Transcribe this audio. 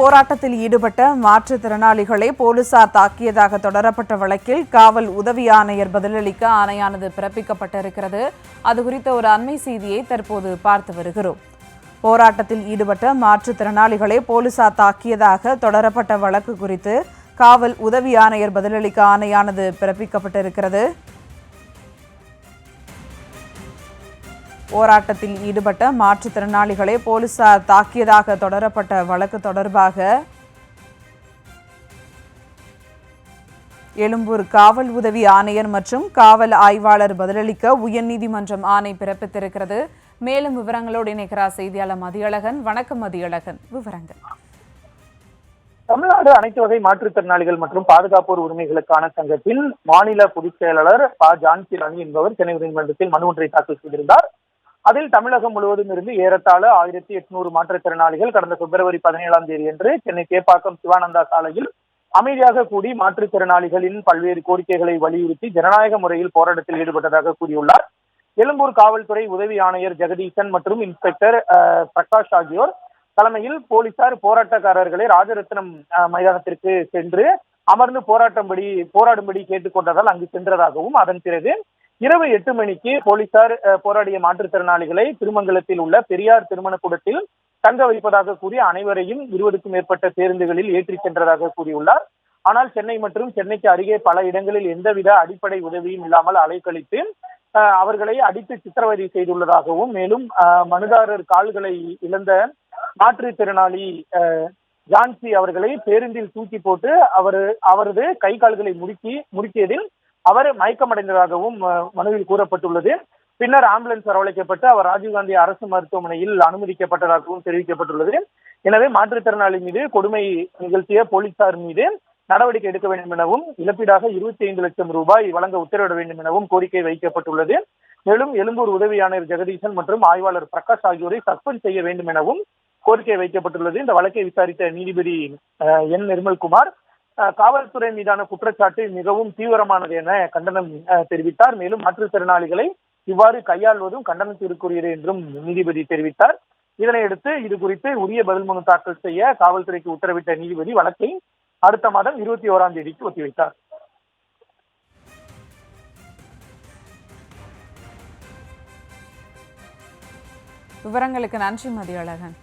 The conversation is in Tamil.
போராட்டத்தில் ஈடுபட்ட மாற்றுத்திறனாளிகளை போலீசார் தாக்கியதாக தொடரப்பட்ட வழக்கில் காவல் உதவி ஆணையர் பதிலளிக்க ஆணையானது பிறப்பிக்கப்பட்டிருக்கிறது. அது குறித்த ஒரு அண்மை செய்தியை தற்போது பார்த்து வருகிறோம். போராட்டத்தில் ஈடுபட்ட மாற்றுத்திறனாளிகளை போலீசார் தாக்கியதாக தொடரப்பட்ட வழக்கு குறித்து காவல் உதவி ஆணையர் பதிலளிக்க ஆணையானது பிறப்பிக்கப்பட்டிருக்கிறது. போராட்டத்தில் ஈடுபட்ட மாற்றுத்திறனாளிகளை போலீசார் தாக்கியதாக தொடரப்பட்ட வழக்கு தொடர்பாக எழும்பூர் காவல் உதவி ஆணையர் மற்றும் காவல் ஆய்வாளர் பதிலளிக்க உயர்நீதிமன்றம் ஆணை பிறப்பித்திருக்கிறது. மேலும் விவரங்களோடு இணைக்கிறார் செய்தியாளர் மதியழகன். வணக்கம் மதியழகன், விவரங்கள். தமிழ்நாடு அனைத்து வகை மாற்றுத்திறனாளிகள் மற்றும் பாதுகாப்போர் உரிமைகளுக்கான சங்கத்தின் மாநில பொதுச் செயலாளர் ப. ஜான்சி ராணி என்பவர் சென்னை உயர்நீதிமன்றத்தில் மனு ஒன்றை தாக்கல் செய்திருந்தார். அதில் தமிழகம் முழுவதும் இருந்து ஏறத்தாழ 1800 மாற்றுத்திறனாளிகள் கடந்த பிப்ரவரி 17ஆம் தேதியன்று சென்னை கேப்பாக்கம் சிவானந்தா சாலையில் அமைதியாக கூடி மாற்றுத்திறனாளிகளின் பல்வேறு கோரிக்கைகளை வலியுறுத்தி ஜனநாயக முறையில் போராட்டத்தில் ஈடுபட்டதாக கூறியுள்ளார். எழும்பூர் காவல்துறை உதவி ஆணையர் ஜெகதீசன் மற்றும் இன்ஸ்பெக்டர் பிரகாஷ் ஆகியோர் தலைமையில் போலீசார் போராட்டக்காரர்களை ராஜரத்னம் மைதானத்திற்கு சென்று அமர்ந்து போராடும்படி கேட்டுக்கொண்டதால் அங்கு சென்றதாகவும் அதன் பிறகு இரவு 8 மணிக்கு போலீசார் போராடிய மாற்றுத்திறனாளிகளை திருமங்கலத்தில் உள்ள பெரியார் திருமண கூடத்தில் தங்க வைப்பதாக கூறி அனைவரையும் 20க்கும் மேற்பட்ட பேருந்துகளில் ஏற்றி சென்றதாக கூறியுள்ளார். ஆனால் சென்னை மற்றும் சென்னைக்கு அருகே பல இடங்களில் எந்தவித அடிப்படை உதவியும் இல்லாமல் அலைக்கழித்து அவர்களை அடித்து சித்திரவதை செய்துள்ளதாகவும், மேலும் மனுதாரர் கால்களை இழந்த மாற்றுத்திறனாளி ஜான்சி அவர்களை பேருந்தில் தூக்கி போட்டு அவரது கை கால்களை முடுக்கியதில் அவர் மயக்கமடைந்ததாகவும் மனுவில் கூறப்பட்டுள்ளது. பின்னர் ஆம்புலன்ஸ் வரவழைக்கப்பட்டு அவர் ராஜீவ்காந்தி அரசு மருத்துவமனையில் அனுமதிக்கப்பட்டதாகவும் தெரிவிக்கப்பட்டுள்ளது. எனவே மாற்றுத்திறனாளி மீது கொடுமை நிகழ்த்திய போலீசார் மீது நடவடிக்கை எடுக்க வேண்டும் எனவும் இழப்பீடாக 25 லட்சம் ரூபாய் வழங்க உத்தரவிட வேண்டும் எனவும் கோரிக்கை வைக்கப்பட்டுள்ளது. மேலும் எழும்பூர் உதவி ஆணையர் ஜெகதீசன் மற்றும் ஆய்வாளர் பிரகாஷ் ஆகியோரை சஸ்பெண்ட் செய்ய வேண்டும் எனவும் கோரிக்கை வைக்கப்பட்டுள்ளது. இந்த வழக்கை விசாரித்த நீதிபதி என் நிர்மல்குமார் காவல்துறை மீதான குற்றச்சாட்டு மிகவும் தீவிரமானது என கண்டனம் தெரிவித்தார். மேலும் மாற்றுத்திறனாளிகளை இவ்வாறு கையாள்வதும் கண்டனத்திற்குரியது என்றும் நீதிபதி தெரிவித்தார். இதனையடுத்து இது குறித்து உரிய பதில் மனு தாக்கல் செய்ய காவல்துறைக்கு உத்தரவிட்ட நீதிபதி வழக்கை அடுத்த மாதம் 21ஆம் தேதிக்கு ஒத்திவைத்தார். விவரங்களுக்கு நன்றி மதியழகன்.